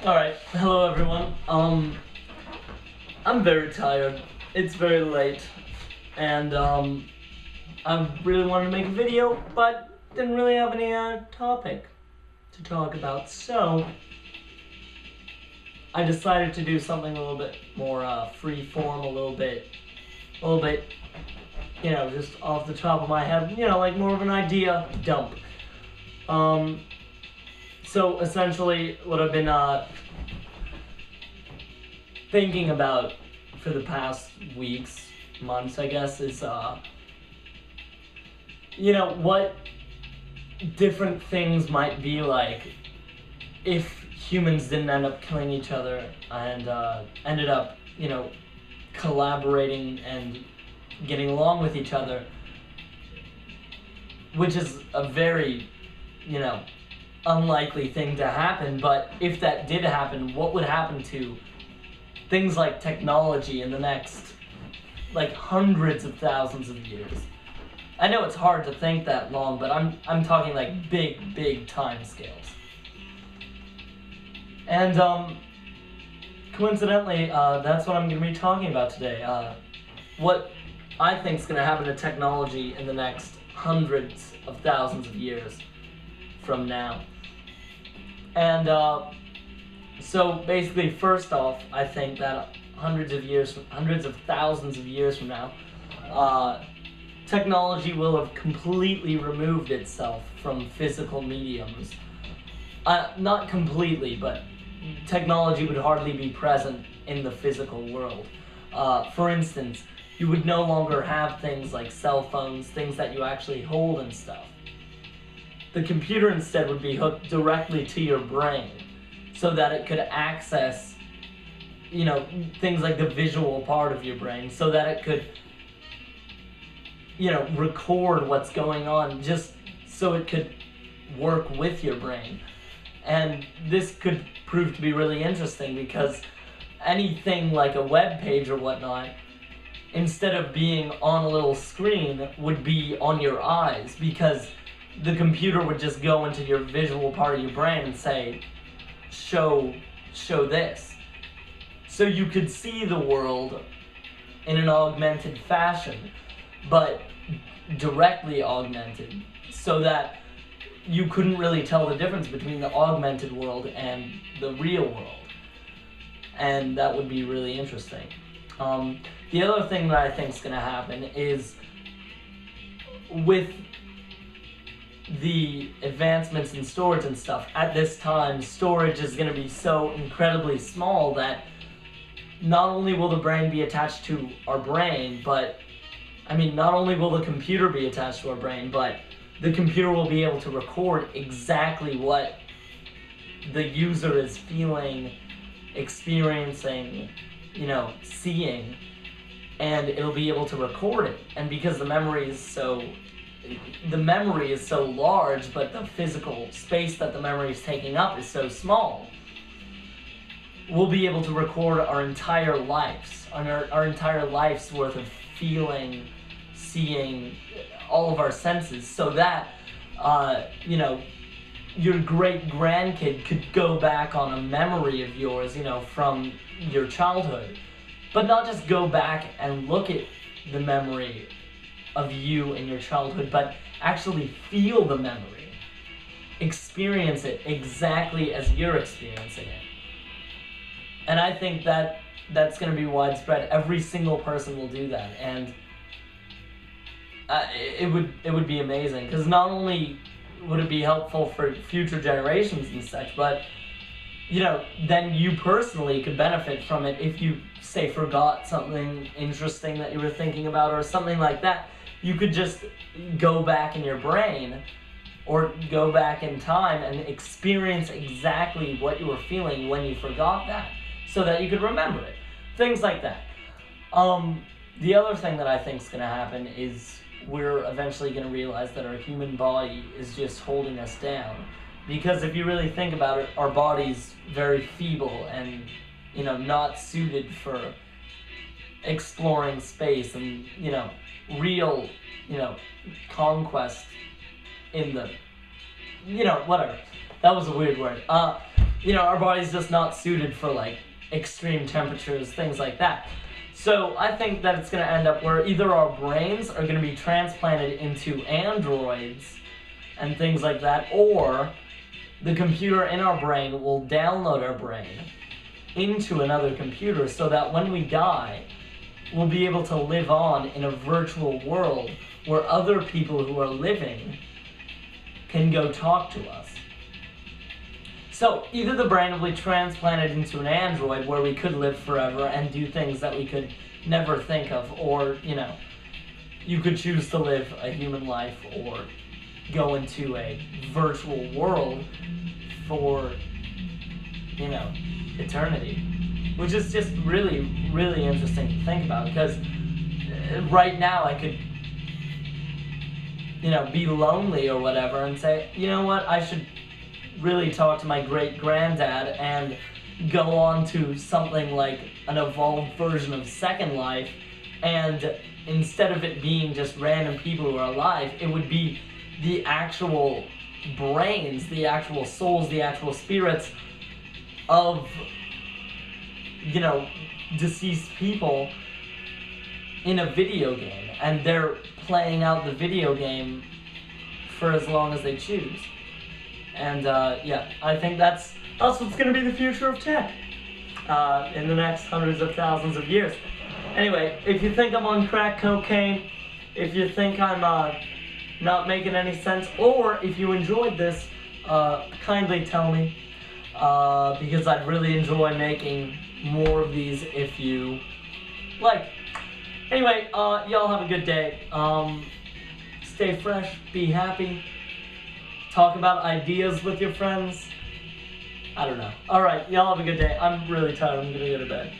Alright, hello everyone. I'm very tired. It's very late. And, I really wanted to make a video, but didn't really have any, topic to talk about. So, I decided to do something a little bit more, free form, a little bit, just off the top of my head, like more of an idea dump. So essentially, what I've been thinking about for the past weeks, months, I guess, is what different things might be like if humans didn't end up killing each other and ended up, collaborating and getting along with each other, which is a very, unlikely thing to happen. But if that did happen, what would happen to things like technology in the next, hundreds of thousands of years? I know it's hard to think that long, but I'm talking like big time scales. And coincidentally, that's what I'm going to be talking about today. What I think is going to happen to technology in the next hundreds of thousands of years from now. And so basically, first off, I think that hundreds of thousands of years from now, technology will have completely removed itself from physical mediums. Not completely, but technology would hardly be present in the physical world. For instance, you would no longer have things like cell phones, things that you actually hold and stuff. The computer instead would be hooked directly to your brain so that it could access, things like the visual part of your brain, so that it could, record what's going on, just so it could work with your brain. And this could prove to be really interesting because anything like a web page or whatnot, instead of being on a little screen, would be on your eyes, because the computer would just go into your visual part of your brain and say, show this. So you could see the world in an augmented fashion, but directly augmented, so that you couldn't really tell the difference between the augmented world and the real world. And that would be really interesting. The other thing that I think is going to happen is, with the advancements in storage and stuff, at this time, storage is going to be so incredibly small that not only will the brain be attached to our brain, but, not only will the computer be attached to our brain, but the computer will be able to record exactly what the user is feeling, experiencing, seeing, and it'll be able to record it. And because the memory is so large, but the physical space that the memory is taking up is so small, we'll be able to record our entire lives, our entire life's worth of feeling, seeing, all of our senses, so that, your great-grandkid could go back on a memory of yours, from your childhood. But not just go back and look at the memory of you in your childhood, but actually feel the memory. Experience it exactly as you're experiencing it. And I think that that's going to be widespread. Every single person will do that, and it would be amazing, because not only would it be helpful for future generations and such, but then you personally could benefit from it. If you, say, forgot something interesting that you were thinking about or something like that, you could just go back in your brain or go back in time and experience exactly what you were feeling when you forgot that, so that you could remember it. Things like that. The other thing that I think is going to happen is we're eventually going to realize that our human body is just holding us down. Because if you really think about it, our body's very feeble and, not suited for exploring space and, real, conquest in the, whatever. That was a weird word. our body's just not suited for like extreme temperatures, things like that. So I think that it's going to end up where either our brains are going to be transplanted into androids and things like that, or the computer in our brain will download our brain into another computer so that when we die, we'll be able to live on in a virtual world where other people who are living can go talk to us. So either the brain will be transplanted into an android where we could live forever and do things that we could never think of, or, you could choose to live a human life or go into a virtual world for, eternity. Which is just really, really interesting to think about, because right now I could, be lonely or whatever and say, you know what, I should really talk to my great-granddad and go on to something like an evolved version of Second Life, and instead of it being just random people who are alive, it would be the actual brains, the actual souls, the actual spirits of, deceased people in a video game, and they're playing out the video game for as long as they choose. And I think that's what's going to be the future of tech in the next hundreds of thousands of years. Anyway, if you think I'm on crack cocaine, if you think I'm not making any sense, or if you enjoyed this, kindly tell me, because I'd really enjoy making more of these if you like. Anyway, y'all have a good day. Stay fresh, be happy, talk about ideas with your friends. I don't know. Alright, y'all have a good day. I'm really tired. I'm gonna go to bed.